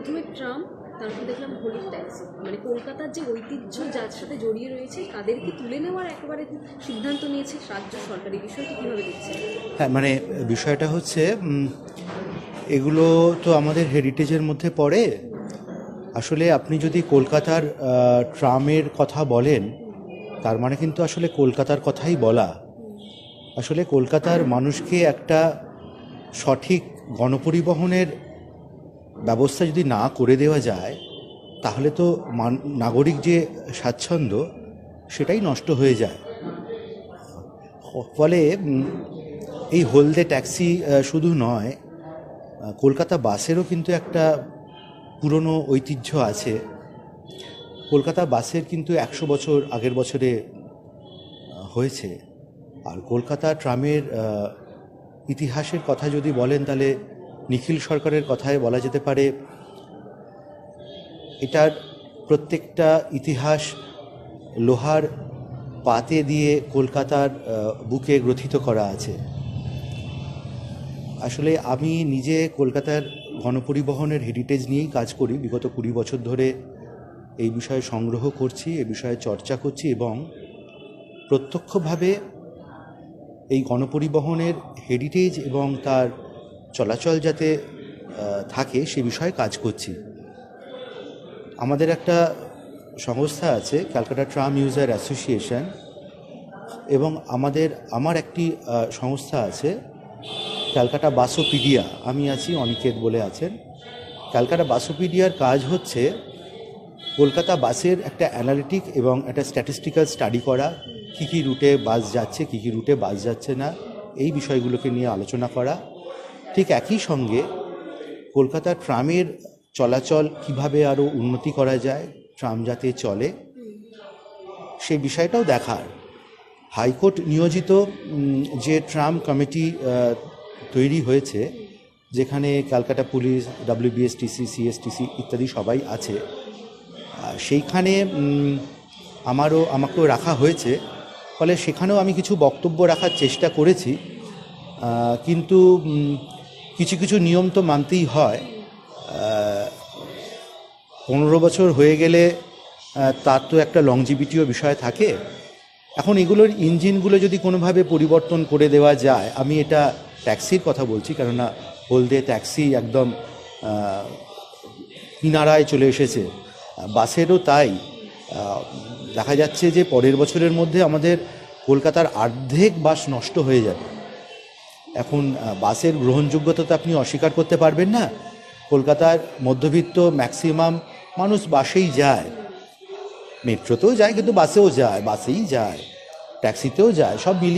প্রথমে ট্রাম, তারপর দেখলাম হলুদ ট্যাক্সি, মানে কলকাতার যে ঐতিহ্য যার সাথে জড়িয়ে রয়েছে তাদেরকে তুলে নেওয়ার একেবারে সিদ্ধান্ত নিয়েছে রাজ্য সরকার। এই বিষয়টি কীভাবে দেখছে? হ্যাঁ, মানে বিষয়টা হচ্ছে এগুলো তো আমাদের হেরিটেজের মধ্যে পড়ে। আসলে আপনি যদি কলকাতার ট্রামের কথা বলেন, তার মানে কিন্তু আসলে কলকাতার কথাই বলা। আসলে কলকাতার মানুষকে একটা সঠিক গণপরিবহনের ব্যবস্থা যদি না করে দেওয়া যায়, তাহলে তো নাগরিক যে স্বাচ্ছন্দ্য সেটাই নষ্ট হয়ে যায়। ফলে এই হলদে ট্যাক্সি শুধু নয়, কলকাতা বাসেরও কিন্তু একটা পুরনো ঐতিহ্য আছে। কলকাতা বাসের কিন্তু 100 বছর আগের বছরে হয়েছে। আর কলকাতা ট্রামের ইতিহাসের কথা যদি বলেন, তাহলে নিখিল সরকারের কথায় বলা যেতে পারে এটার প্রত্যেকটা ইতিহাস লোহার পাতে দিয়ে কলকাতার বুকে গ্রথিত করা আছে। আসলে আমি নিজে কলকাতার গণপরিবহনের হেরিটেজ নিয়েই কাজ করি। বিগত 20 বছর ধরে এই বিষয়ে সংগ্রহ করছি, এ বিষয়ে চর্চা করছি এবং প্রত্যক্ষভাবে এই গণপরিবহনের হেরিটেজ এবং তার চলাচল যাতে থাকে সে বিষয়ে কাজ করছি। আমাদের একটা সংস্থা আছে, ক্যালকাটা ট্রাম ইউজার অ্যাসোসিয়েশন, এবং আমার একটি সংস্থা আছে ক্যালকাটা বাসোপিডিয়া। আমি আছি, অনিকেত বলে আছেন। ক্যালকাটা বাসোপিডিয়ার কাজ হচ্ছে কলকাতা বাসের একটা অ্যানালিটিক এবং একটা স্ট্যাটিস্টিক্যাল স্টাডি করা, কী কী রুটে বাস যাচ্ছে, কী কী রুটে বাস যাচ্ছে না, এই বিষয়গুলোকে নিয়ে আলোচনা করা। ঠিক একই সঙ্গে কলকাতার ট্রামের চলাচল কিভাবে আরও উন্নতি করা যায়, ট্রাম যাতে চলে সেই বিষয়টাও দেখার। হাইকোর্ট নিয়োজিত যে ট্রাম কমিটি তৈরি হয়েছে, যেখানে ক্যালকাটা পুলিশ, WBSTC, CSTC ইত্যাদি সবাই আছে, সেইখানে আমাকেও রাখা হয়েছে। ফলে সেখানেও আমি কিছু বক্তব্য রাখার চেষ্টা করেছি, কিন্তু কিছু কিছু নিয়ম তো মানতেই হয়। 15 বছর হয়ে গেলে তার তো একটা লংজিভিটিও বিষয় থাকে। এখন এগুলোর ইঞ্জিনগুলো যদি কোনোভাবে পরিবর্তন করে দেওয়া যায়, আমি এটা ট্যাক্সির কথা বলছি, কেননা হলদে ট্যাক্সি একদম কিনারায় চলে এসেছে। বাসেরও তাই। দেখা যাচ্ছে যে পরের বছরের মধ্যে আমাদের কলকাতার অর্ধেক বাস নষ্ট হয়ে যাবে। এখন বাসের গ্রহণযোগ্যতা তো আপনি অস্বীকার করতে পারবেন না। কলকাতার মধ্যবিত্ত ম্যাক্সিমাম মানুষ বাসেই যায়, মেট্রোতেও যায়, কিন্তু বাসেও যায়, বাসেই যায়, ট্যাক্সিতেও যায়, সব মিলিয়ে